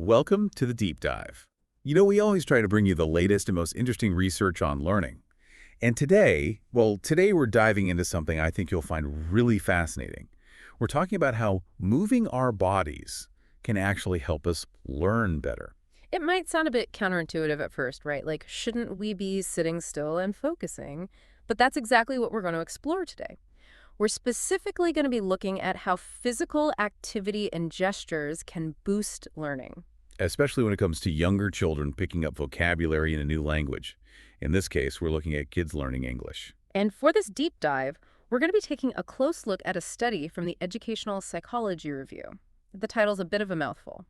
Welcome to the Deep Dive. We always try to bring you the latest and most interesting research on learning. And today we're diving into something I think you'll find really fascinating. We're talking about how moving our bodies can actually help us learn better. It might sound a bit counterintuitive at first, right? Like, shouldn't we be sitting still and focusing? But that's exactly what we're going to explore today. We're specifically going to be looking at how physical activity and gestures can boost learning. Especially when it comes to younger children picking up vocabulary in a new language. In this case, we're looking at kids learning English. And for this deep dive, we're going to be taking a close look at a study from the Educational Psychology Review. The title's a bit of a mouthful.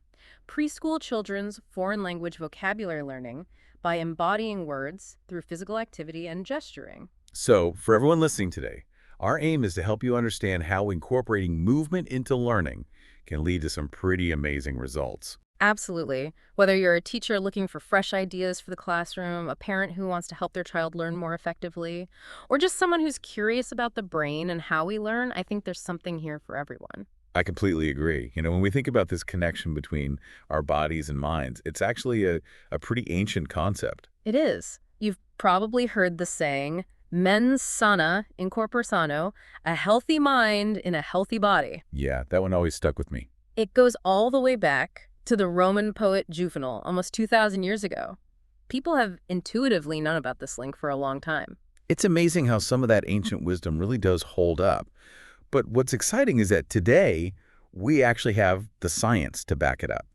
Preschool Children's Foreign Language Vocabulary Learning by Embodying Words Through Physical Activity and Gesturing. So, for everyone listening today, our aim is to help you understand how incorporating movement into learning can lead to some pretty amazing results. Absolutely. Whether you're a teacher looking for fresh ideas for the classroom, a parent who wants to help their child learn more effectively, or just someone who's curious about the brain and how we learn, I think there's something here for everyone. I completely agree. When we think about this connection between our bodies and minds, it's actually a pretty ancient concept. It is. You've probably heard the saying, mens sana in corpore sano, a healthy mind in a healthy body. Yeah, that one always stuck with me. It goes all the way back to the Roman poet Juvenal, almost 2,000 years ago. People have intuitively known about this link for a long time. It's amazing how some of that ancient wisdom really does hold up. But what's exciting is that today, we actually have the science to back it up.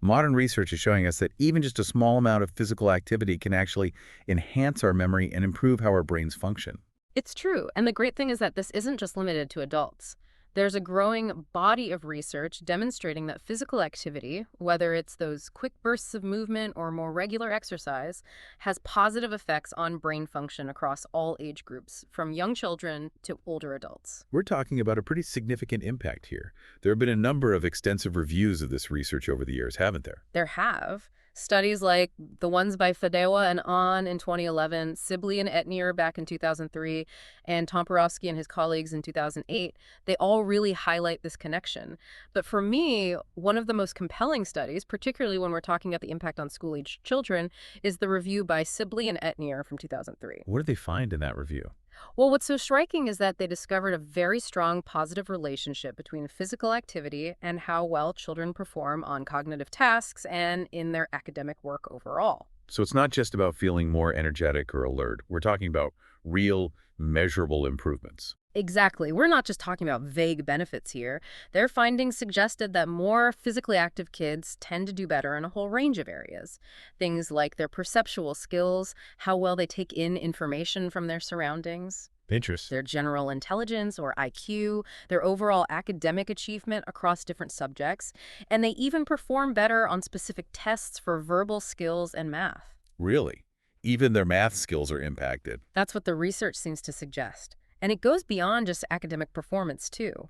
Modern research is showing us that even just a small amount of physical activity can actually enhance our memory and improve how our brains function. It's true, and the great thing is that this isn't just limited to adults. There's a growing body of research demonstrating that physical activity, whether it's those quick bursts of movement or more regular exercise, has positive effects on brain function across all age groups, from young children to older adults. We're talking about a pretty significant impact here. There have been a number of extensive reviews of this research over the years, haven't there? There have. Studies like the ones by Fadewa and Ahn in 2011, Sibley and Etnier back in 2003, and Tomporowski and his colleagues in 2008, they all really highlight this connection. But for me, one of the most compelling studies, particularly when we're talking about the impact on school-aged children, is the review by Sibley and Etnier from 2003. What did they find in that review? Well, what's so striking is that they discovered a very strong positive relationship between physical activity and how well children perform on cognitive tasks and in their academic work overall. So it's not just about feeling more energetic or alert. We're talking about real, measurable improvements. Exactly. We're not just talking about vague benefits here. Their findings suggested that more physically active kids tend to do better in a whole range of areas. Things like their perceptual skills, how well they take in information from their surroundings, Interesting. their general intelligence or IQ, their overall academic achievement across different subjects, and they even perform better on specific tests for verbal skills and math. Really? Even their math skills are impacted. That's what the research seems to suggest. And it goes beyond just academic performance, too.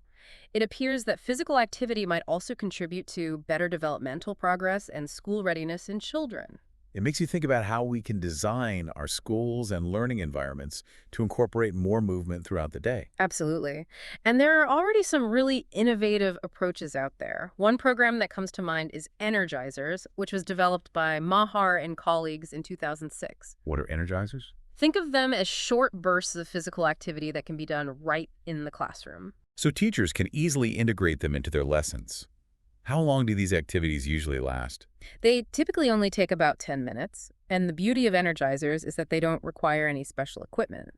It appears that physical activity might also contribute to better developmental progress and school readiness in children. It makes you think about how we can design our schools and learning environments to incorporate more movement throughout the day. Absolutely. And there are already some really innovative approaches out there. One program that comes to mind is Energizers, which was developed by Mahar and colleagues in 2006. What are energizers? Think of them as short bursts of physical activity that can be done right in the classroom. So teachers can easily integrate them into their lessons. How long do these activities usually last? They typically only take about 10 minutes, and the beauty of Energizers is that they don't require any special equipment.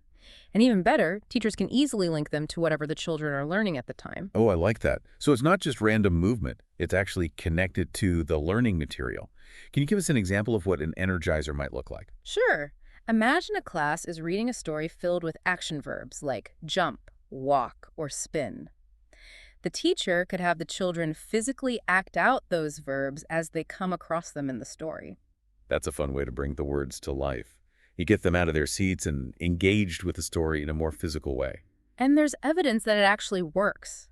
And even better, teachers can easily link them to whatever the children are learning at the time. Oh, I like that. So it's not just random movement. It's actually connected to the learning material. Can you give us an example of what an energizer might look like? Sure. Imagine a class is reading a story filled with action verbs like jump, walk, or spin. The teacher could have the children physically act out those verbs as they come across them in the story. That's a fun way to bring the words to life. You get them out of their seats and engaged with the story in a more physical way. And there's evidence that it actually works.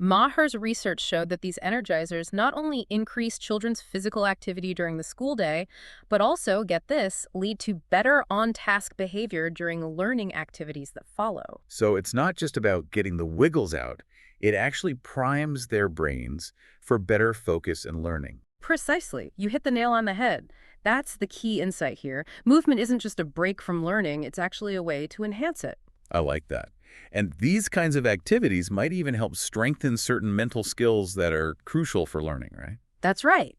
Maher's research showed that these energizers not only increase children's physical activity during the school day, but also, get this, lead to better on-task behavior during learning activities that follow. So it's not just about getting the wiggles out. It actually primes their brains for better focus and learning. Precisely. You hit the nail on the head. That's the key insight here. Movement isn't just a break from learning, it's actually a way to enhance it. I like that. And these kinds of activities might even help strengthen certain mental skills that are crucial for learning, right? That's right.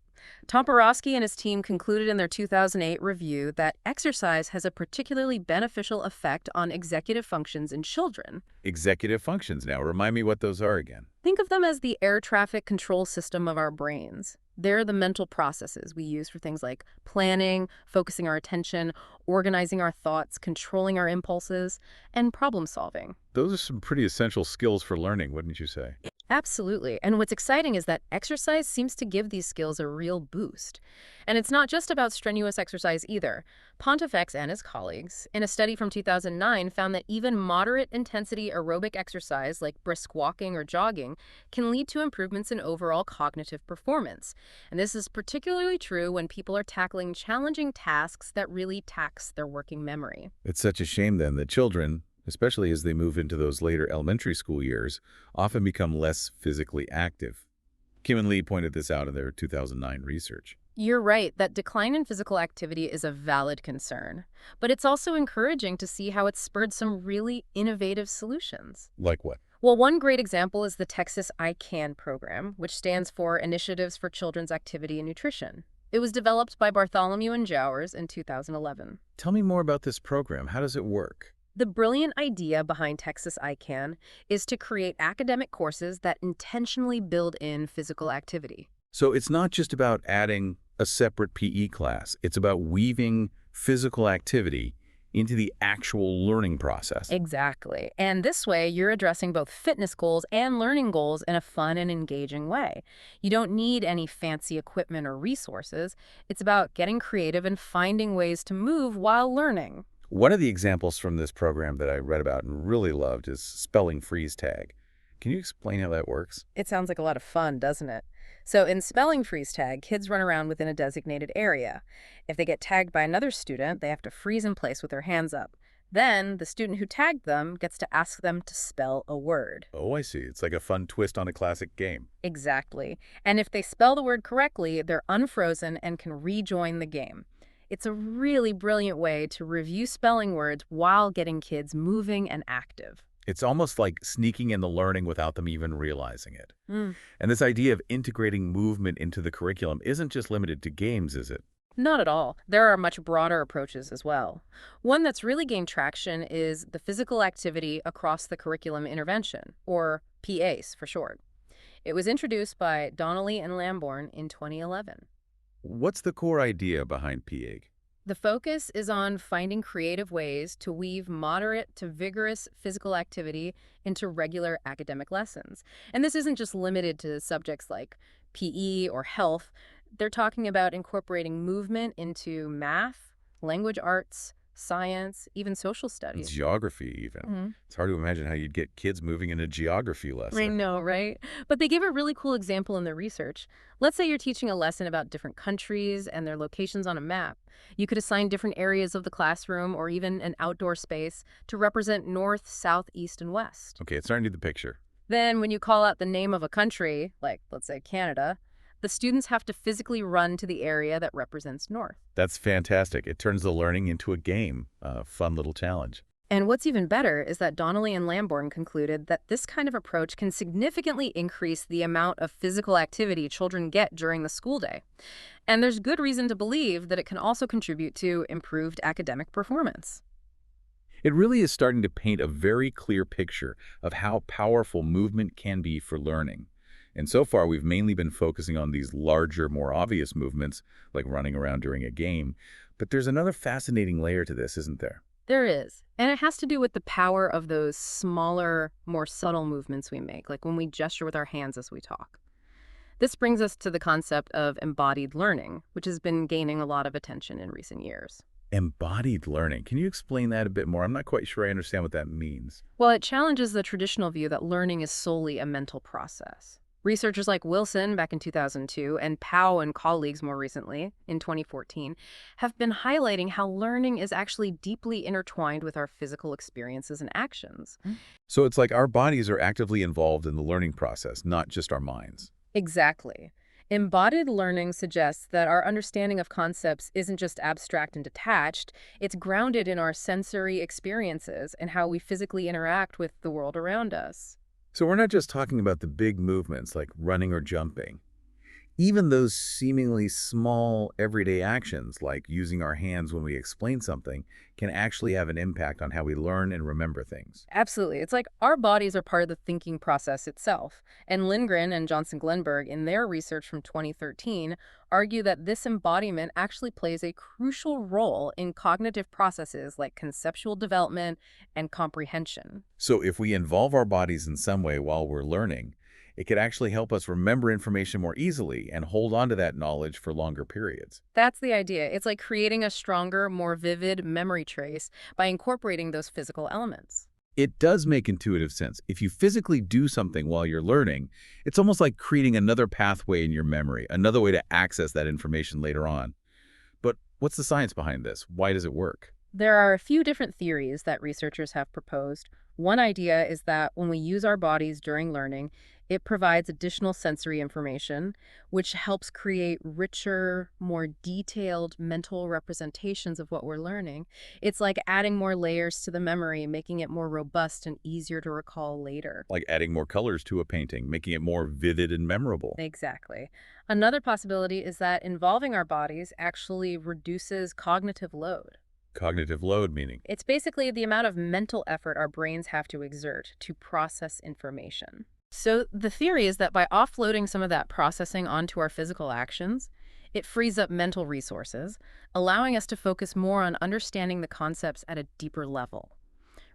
Tomporowski and his team concluded in their 2008 review that exercise has a particularly beneficial effect on executive functions in children. Executive functions now. Remind me what those are again. Think of them as the air traffic control system of our brains. They're the mental processes we use for things like planning, focusing our attention, organizing our thoughts, controlling our impulses, and problem solving. Those are some pretty essential skills for learning, wouldn't you say? Absolutely. And what's exciting is that exercise seems to give these skills a real boost. And it's not just about strenuous exercise either. Pontifex and his colleagues, in a study from 2009, found that even moderate intensity aerobic exercise like brisk walking or jogging can lead to improvements in overall cognitive performance. And this is particularly true when people are tackling challenging tasks that really tax their working memory. It's such a shame then that children, especially as they move into those later elementary school years, often become less physically active. Kim and Lee pointed this out in their 2009 research. You're right that decline in physical activity is a valid concern, but it's also encouraging to see how it's spurred some really innovative solutions. Like what? Well, one great example is the Texas I CAN program, which stands for Initiatives for Children's Activity and Nutrition. It was developed by Bartholomew and Jowers in 2011. Tell me more about this program. How does it work? The brilliant idea behind Texas I CAN is to create academic courses that intentionally build in physical activity. So it's not just about adding a separate PE class. It's about weaving physical activity into the actual learning process. Exactly. And this way, you're addressing both fitness goals and learning goals in a fun and engaging way. You don't need any fancy equipment or resources. It's about getting creative and finding ways to move while learning. One of the examples from this program that I read about and really loved is spelling freeze tag. Can you explain how that works? It sounds like a lot of fun, doesn't it? So in spelling freeze tag, kids run around within a designated area. If they get tagged by another student, they have to freeze in place with their hands up. Then the student who tagged them gets to ask them to spell a word. Oh, I see. It's like a fun twist on a classic game. Exactly. And if they spell the word correctly, they're unfrozen and can rejoin the game. It's a really brilliant way to review spelling words while getting kids moving and active. It's almost like sneaking in the learning without them even realizing it. Mm. And this idea of integrating movement into the curriculum isn't just limited to games, is it? Not at all. There are much broader approaches as well. One that's really gained traction is the physical activity across the curriculum intervention, or PACE for short. It was introduced by Donnelly and Lambourne in 2011. What's the core idea behind PEG? The focus is on finding creative ways to weave moderate to vigorous physical activity into regular academic lessons. And this isn't just limited to subjects like PE or health. They're talking about incorporating movement into math, language arts, science, even social studies. Geography, even. It's hard to imagine how you'd get kids moving in a geography lesson. I know, right? But they gave a really cool example in their research. Let's say you're teaching a lesson about different countries and their locations on a map. You could assign different areas of the classroom or even an outdoor space to represent north, south, east, and west. Okay, it's starting to get the picture. Then when you call out the name of a country, like let's say Canada, the students have to physically run to the area that represents north. That's fantastic. It turns the learning into a game, a fun little challenge. And what's even better is that Donnelly and Lambourne concluded that this kind of approach can significantly increase the amount of physical activity children get during the school day. And there's good reason to believe that it can also contribute to improved academic performance. It really is starting to paint a very clear picture of how powerful movement can be for learning. And so far, we've mainly been focusing on these larger, more obvious movements, like running around during a game. But there's another fascinating layer to this, isn't there? There is. And it has to do with the power of those smaller, more subtle movements we make, like when we gesture with our hands as we talk. This brings us to the concept of embodied learning, which has been gaining a lot of attention in recent years. Embodied learning. Can you explain that a bit more? I'm not quite sure I understand what that means. Well, it challenges the traditional view that learning is solely a mental process. Researchers like Wilson back in 2002 and Powell and colleagues more recently in 2014 have been highlighting how learning is actually deeply intertwined with our physical experiences and actions. So it's like our bodies are actively involved in the learning process, not just our minds. Exactly. Embodied learning suggests that our understanding of concepts isn't just abstract and detached, it's grounded in our sensory experiences and how we physically interact with the world around us. So we're not just talking about the big movements like running or jumping. Even those seemingly small everyday actions, like using our hands when we explain something, can actually have an impact on how we learn and remember things. Absolutely. It's like our bodies are part of the thinking process itself. And Lindgren and Johnson-Glenberg, in their research from 2013, argue that this embodiment actually plays a crucial role in cognitive processes like conceptual development and comprehension. So if we involve our bodies in some way while we're learning, it could actually help us remember information more easily and hold on to that knowledge for longer periods. That's the idea. It's like creating a stronger, more vivid memory trace by incorporating those physical elements. It does make intuitive sense. If you physically do something while you're learning, it's almost like creating another pathway in your memory, another way to access that information later on. But what's the science behind this? Why does it work? There are a few different theories that researchers have proposed. One idea is that when we use our bodies during learning, it provides additional sensory information, which helps create richer, more detailed mental representations of what we're learning. It's like adding more layers to the memory, making it more robust and easier to recall later. Like adding more colors to a painting, making it more vivid and memorable. Exactly. Another possibility is that involving our bodies actually reduces cognitive load. Cognitive load meaning. It's basically the amount of mental effort our brains have to exert to process information. So the theory is that by offloading some of that processing onto our physical actions, it frees up mental resources, allowing us to focus more on understanding the concepts at a deeper level.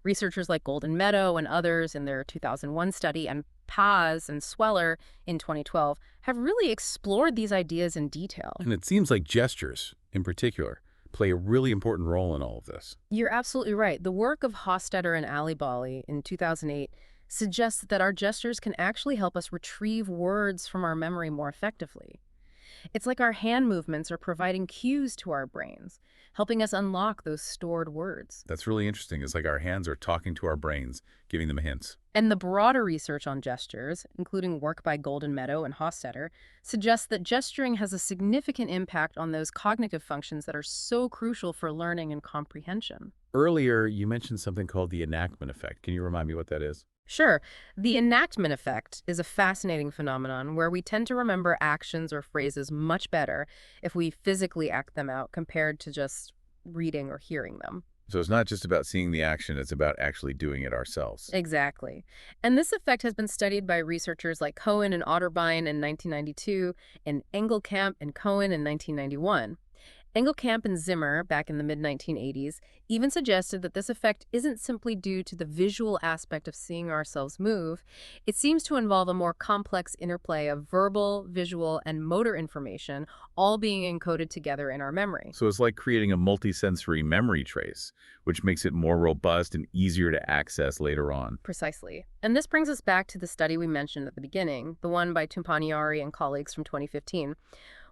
Researchers like Golden Meadow and others in their 2001 study and Paz and Sweller in 2012 have really explored these ideas in detail. And it seems like gestures, in particular, play a really important role in all of this. You're absolutely right. The work of Hostetter and Ali in 2008 suggests that our gestures can actually help us retrieve words from our memory more effectively. It's like our hand movements are providing cues to our brains, helping us unlock those stored words. That's really interesting. It's like our hands are talking to our brains, giving them hints. And the broader research on gestures, including work by Golden Meadow and Hostetter, suggests that gesturing has a significant impact on those cognitive functions that are so crucial for learning and comprehension. Earlier, you mentioned something called the enactment effect. Can you remind me what that is? Sure, the enactment effect is a fascinating phenomenon where we tend to remember actions or phrases much better if we physically act them out compared to just reading or hearing them. So it's not just about seeing the action, it's about actually doing it ourselves. Exactly. And this effect has been studied by researchers like Cohen and Otterbein in 1992 and Engelkamp and Cohen in 1991. Engelkamp and Zimmer, back in the mid-1980s, even suggested that this effect isn't simply due to the visual aspect of seeing ourselves move. It seems to involve a more complex interplay of verbal, visual, and motor information, all being encoded together in our memory. So it's like creating a multisensory memory trace, which makes it more robust and easier to access later on. Precisely. And this brings us back to the study we mentioned at the beginning, the one by Tumpaniari and colleagues from 2015.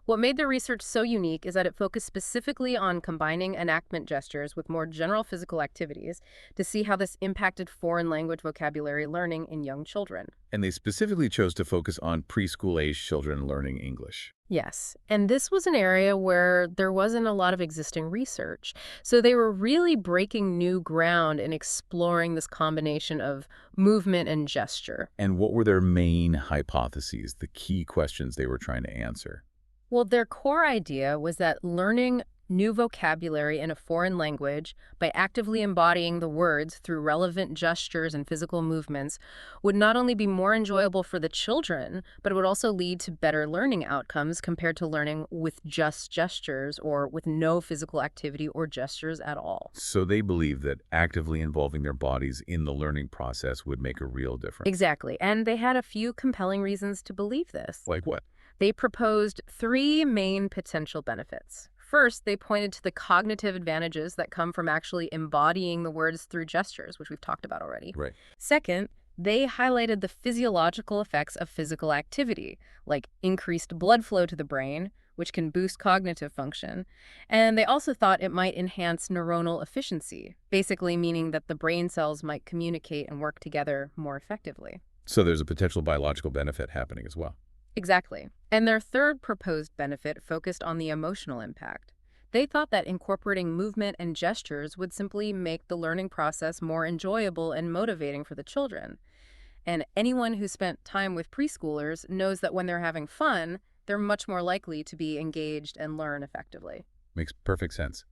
What made their research so unique is that it focused specifically on combining enactment gestures with more general physical activities to see how this impacted foreign language vocabulary learning in young children. And they specifically chose to focus on preschool-age children learning English. Yes, and this was an area where there wasn't a lot of existing research. So they were really breaking new ground in exploring this combination of movement and gesture. And what were their main hypotheses, the key questions they were trying to answer? Well, their core idea was that learning new vocabulary in a foreign language by actively embodying the words through relevant gestures and physical movements would not only be more enjoyable for the children, but it would also lead to better learning outcomes compared to learning with just gestures or with no physical activity or gestures at all. So they believed that actively involving their bodies in the learning process would make a real difference. Exactly. And they had a few compelling reasons to believe this. Like what? They proposed three main potential benefits. First, they pointed to the cognitive advantages that come from actually embodying the words through gestures, which we've talked about already. Right. Second, they highlighted the physiological effects of physical activity, like increased blood flow to the brain, which can boost cognitive function. And they also thought it might enhance neuronal efficiency, basically meaning that the brain cells might communicate and work together more effectively. So there's a potential biological benefit happening as well. Exactly. And their third proposed benefit focused on the emotional impact. They thought that incorporating movement and gestures would simply make the learning process more enjoyable and motivating for the children. And anyone who spent time with preschoolers knows that when they're having fun, they're much more likely to be engaged and learn effectively. Makes perfect sense.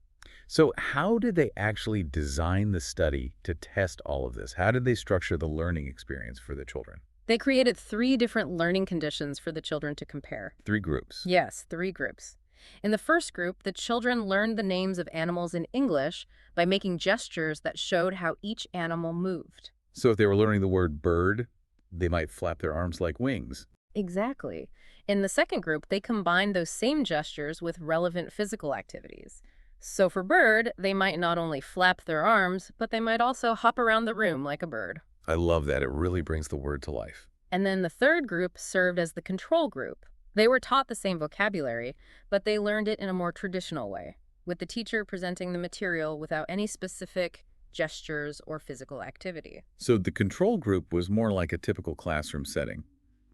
So how did they actually design the study to test all of this? How did they structure the learning experience for the children? They created 3 different learning conditions for the children to compare. 3 groups. Yes, 3 groups. In the first group, the children learned the names of animals in English by making gestures that showed how each animal moved. So if they were learning the word bird, they might flap their arms like wings. Exactly. In the second group, they combined those same gestures with relevant physical activities. So for bird, they might not only flap their arms, but they might also hop around the room like a bird. I love that. It really brings the word to life. And then the third group served as the control group. They were taught the same vocabulary, but they learned it in a more traditional way, with the teacher presenting the material without any specific gestures or physical activity. So the control group was more like a typical classroom setting,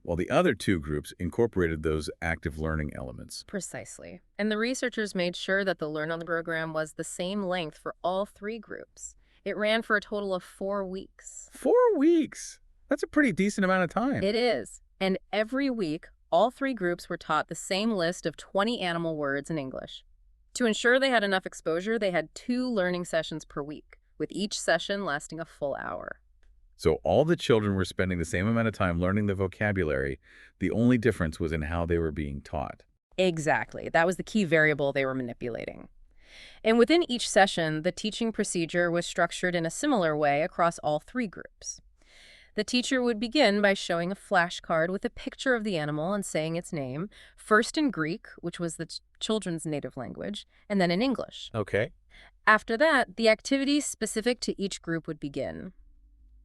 while the other 2 groups incorporated those active learning elements. Precisely. And the researchers made sure that the Learn on the program was the same length for all 3 groups. It ran for a total of 4 weeks. 4 weeks! That's a pretty decent amount of time. It is. And every week, all 3 groups were taught the same list of 20 animal words in English. To ensure they had enough exposure, they had 2 learning sessions per week, with each session lasting a full hour. So all the children were spending the same amount of time learning the vocabulary. The only difference was in how they were being taught. Exactly. That was the key variable they were manipulating. And within each session, the teaching procedure was structured in a similar way across all 3 groups. The teacher would begin by showing a flashcard with a picture of the animal and saying its name, first in Greek, which was the children's native language, and then in English. Okay. After that, the activities specific to each group would begin.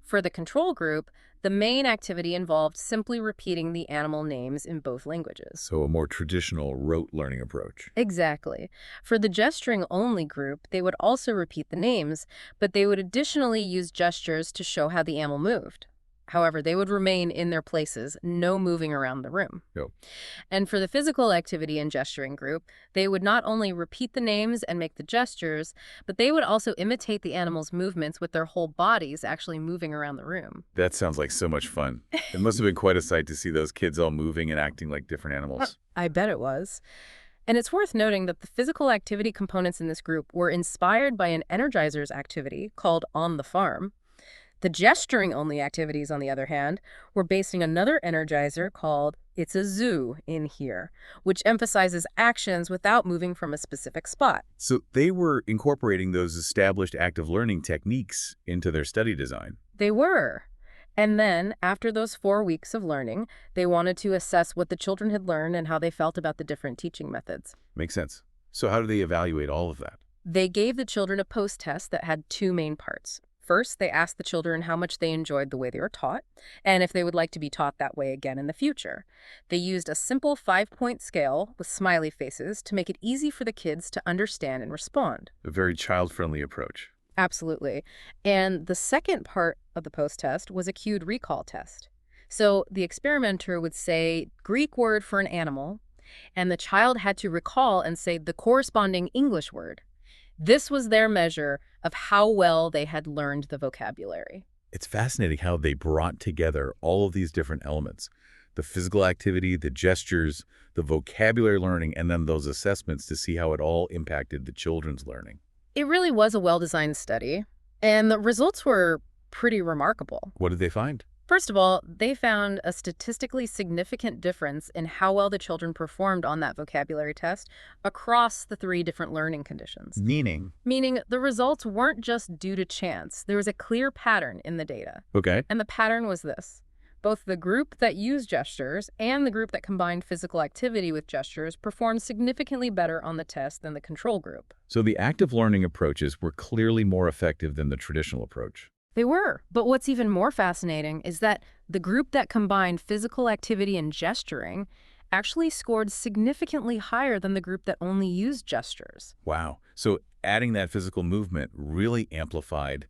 For the control group, the main activity involved simply repeating the animal names in both languages. So a more traditional rote learning approach. Exactly. For the gesturing-only group, they would also repeat the names, but they would additionally use gestures to show how the animal moved. However, they would remain in their places, no moving around the room. Yep. And for the physical activity and gesturing group, they would not only repeat the names and make the gestures, but they would also imitate the animal's movements with their whole bodies actually moving around the room. That sounds like so much fun. It must have been quite a sight to see those kids all moving and acting like different animals. I bet it was. And it's worth noting that the physical activity components in this group were inspired by an energizers activity called On the Farm. The gesturing-only activities, on the other hand, were based on another energizer called It's a Zoo in Here, which emphasizes actions without moving from a specific spot. So they were incorporating those established active learning techniques into their study design. They were. And then, after those 4 weeks of learning, they wanted to assess what the children had learned and how they felt about the different teaching methods. Makes sense. So how do they evaluate all of that? They gave the children a post-test that had 2 main parts. First, they asked the children how much they enjoyed the way they were taught, and if they would like to be taught that way again in the future. They used a simple 5-point scale with smiley faces to make it easy for the kids to understand and respond. A very child-friendly approach. Absolutely. And the second part of the post-test was a cued recall test. So the experimenter would say Greek word for an animal, and the child had to recall and say the corresponding English word. This was their measure of how well they had learned the vocabulary. It's fascinating how they brought together all of these different elements. The physical activity, the gestures, the vocabulary learning, and then those assessments to see how it all impacted the children's learning. It really was a well-designed study, and the results were pretty remarkable. What did they find? First of all, they found a statistically significant difference in how well the children performed on that vocabulary test across the 3 different learning conditions. Meaning? Meaning the results weren't just due to chance. There was a clear pattern in the data. Okay. And the pattern was this. Both the group that used gestures and the group that combined physical activity with gestures performed significantly better on the test than the control group. So the active learning approaches were clearly more effective than the traditional approach. They were. But what's even more fascinating is that the group that combined physical activity and gesturing actually scored significantly higher than the group that only used gestures. Wow. So adding that physical movement really amplified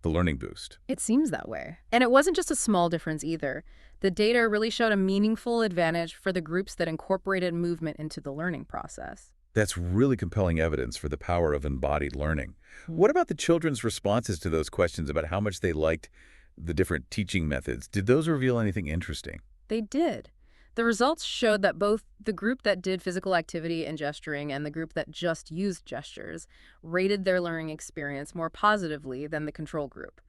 the learning boost. It seems that way. And it wasn't just a small difference either. The data really showed a meaningful advantage for the groups that incorporated movement into the learning process. That's really compelling evidence for the power of embodied learning. What about the children's responses to those questions about how much they liked the different teaching methods? Did those reveal anything interesting? They did. The results showed that both the group that did physical activity and gesturing and the group that just used gestures rated their learning experience more positively than the control group.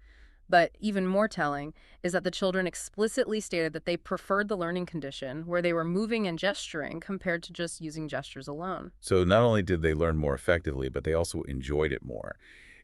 But even more telling is that the children explicitly stated that they preferred the learning condition where they were moving and gesturing compared to just using gestures alone. So not only did they learn more effectively, but they also enjoyed it more.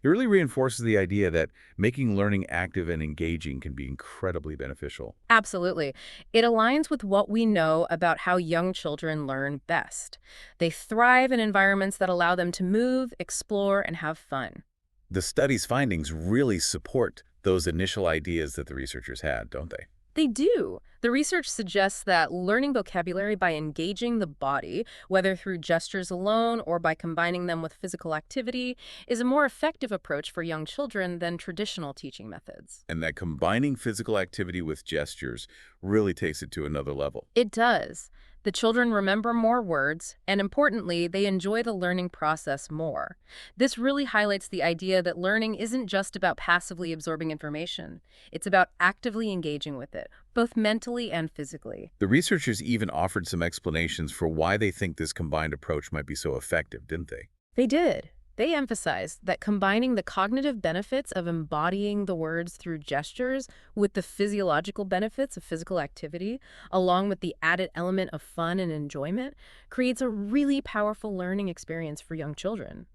It really reinforces the idea that making learning active and engaging can be incredibly beneficial. Absolutely. It aligns with what we know about how young children learn best. They thrive in environments that allow them to move, explore, and have fun. The study's findings really support those initial ideas that the researchers had, don't they? They do. The research suggests that learning vocabulary by engaging the body, whether through gestures alone or by combining them with physical activity, is a more effective approach for young children than traditional teaching methods. And that combining physical activity with gestures really takes it to another level. It does. The children remember more words, and importantly, they enjoy the learning process more. This really highlights the idea that learning isn't just about passively absorbing information. It's about actively engaging with it, both mentally and physically. The researchers even offered some explanations for why they think this combined approach might be so effective, didn't they? They did. They emphasized that combining the cognitive benefits of embodying the words through gestures with the physiological benefits of physical activity, along with the added element of fun and enjoyment, creates a really powerful learning experience for young children.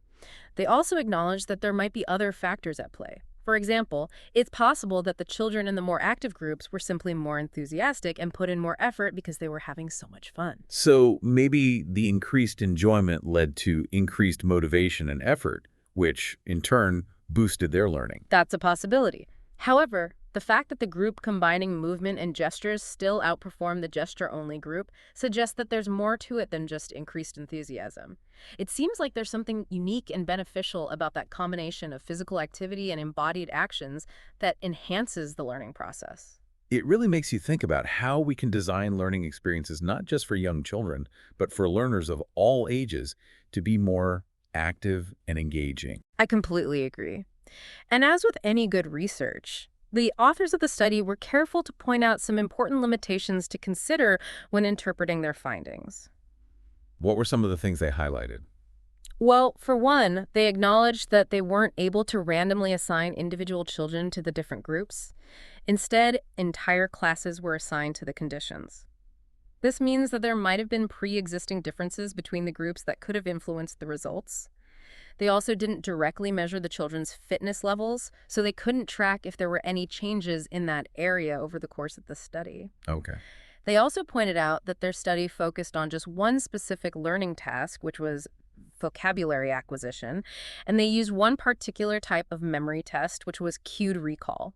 They also acknowledged that there might be other factors at play. For example, it's possible that the children in the more active groups were simply more enthusiastic and put in more effort because they were having so much fun. So maybe the increased enjoyment led to increased motivation and effort, which in turn boosted their learning. That's a possibility. However, the fact that the group combining movement and gestures still outperformed the gesture-only group suggests that there's more to it than just increased enthusiasm. It seems like there's something unique and beneficial about that combination of physical activity and embodied actions that enhances the learning process. It really makes you think about how we can design learning experiences not just for young children, but for learners of all ages to be more active and engaging. I completely agree. And as with any good research, the authors of the study were careful to point out some important limitations to consider when interpreting their findings. What were some of the things they highlighted? Well, for one, they acknowledged that they weren't able to randomly assign individual children to the different groups. Instead, entire classes were assigned to the conditions. This means that there might have been pre-existing differences between the groups that could have influenced the results. They also didn't directly measure the children's fitness levels, so they couldn't track if there were any changes in that area over the course of the study. Okay. They also pointed out that their study focused on just one specific learning task, which was vocabulary acquisition, and they used one particular type of memory test, which was cued recall.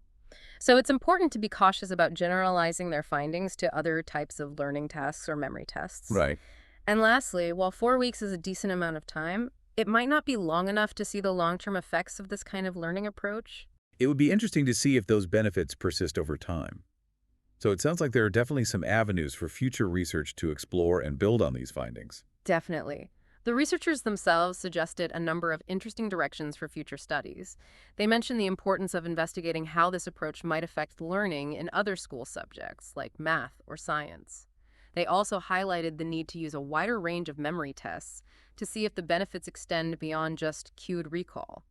So it's important to be cautious about generalizing their findings to other types of learning tasks or memory tests. Right. And lastly, while 4 weeks is a decent amount of time, it might not be long enough to see the long-term effects of this kind of learning approach. It would be interesting to see if those benefits persist over time. So it sounds like there are definitely some avenues for future research to explore and build on these findings. Definitely. The researchers themselves suggested a number of interesting directions for future studies. They mentioned the importance of investigating how this approach might affect learning in other school subjects, like math or science. They also highlighted the need to use a wider range of memory tests to see if the benefits extend beyond just cued recall.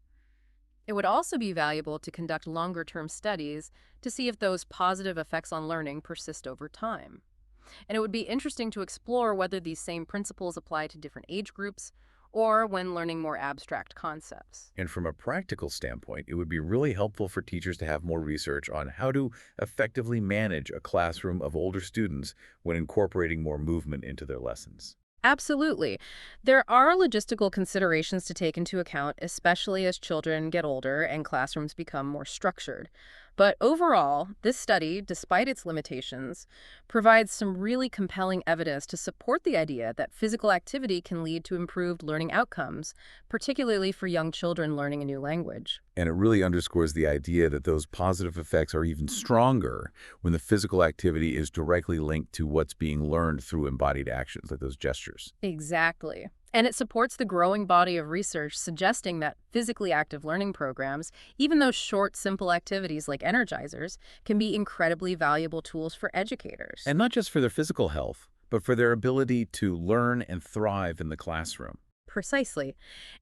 It would also be valuable to conduct longer-term studies to see if those positive effects on learning persist over time. And it would be interesting to explore whether these same principles apply to different age groups or when learning more abstract concepts. And from a practical standpoint, it would be really helpful for teachers to have more research on how to effectively manage a classroom of older students when incorporating more movement into their lessons. Absolutely. There are logistical considerations to take into account, especially as children get older and classrooms become more structured. But overall, this study, despite its limitations, provides some really compelling evidence to support the idea that physical activity can lead to improved learning outcomes, particularly for young children learning a new language. And it really underscores the idea that those positive effects are even stronger when the physical activity is directly linked to what's being learned through embodied actions, like those gestures. Exactly. And it supports the growing body of research suggesting that physically active learning programs, even those short, simple activities like energizers, can be incredibly valuable tools for educators. And not just for their physical health, but for their ability to learn and thrive in the classroom. Precisely.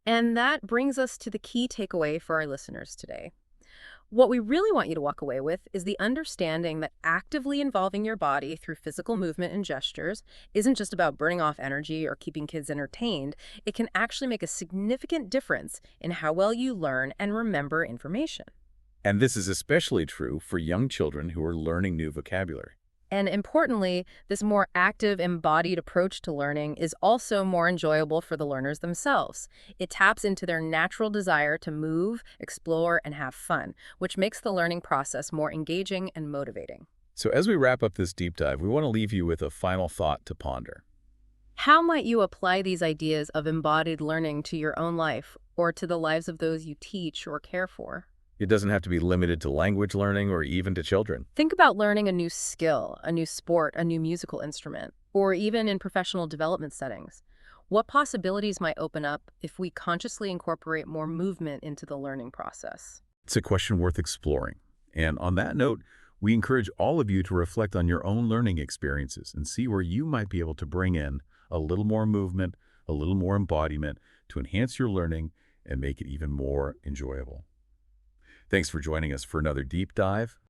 And that brings us to the key takeaway for our listeners today. What we really want you to walk away with is the understanding that actively involving your body through physical movement and gestures isn't just about burning off energy or keeping kids entertained. It can actually make a significant difference in how well you learn and remember information. And this is especially true for young children who are learning new vocabulary. And importantly, this more active, embodied approach to learning is also more enjoyable for the learners themselves. It taps into their natural desire to move, explore, and have fun, which makes the learning process more engaging and motivating. So as we wrap up this deep dive, we want to leave you with a final thought to ponder. How might you apply these ideas of embodied learning to your own life or to the lives of those you teach or care for? It doesn't have to be limited to language learning or even to children. Think about learning a new skill, a new sport, a new musical instrument, or even in professional development settings. What possibilities might open up if we consciously incorporate more movement into the learning process? It's a question worth exploring. And on that note, we encourage all of you to reflect on your own learning experiences and see where you might be able to bring in a little more movement, a little more embodiment to enhance your learning and make it even more enjoyable. Thanks for joining us for another deep dive.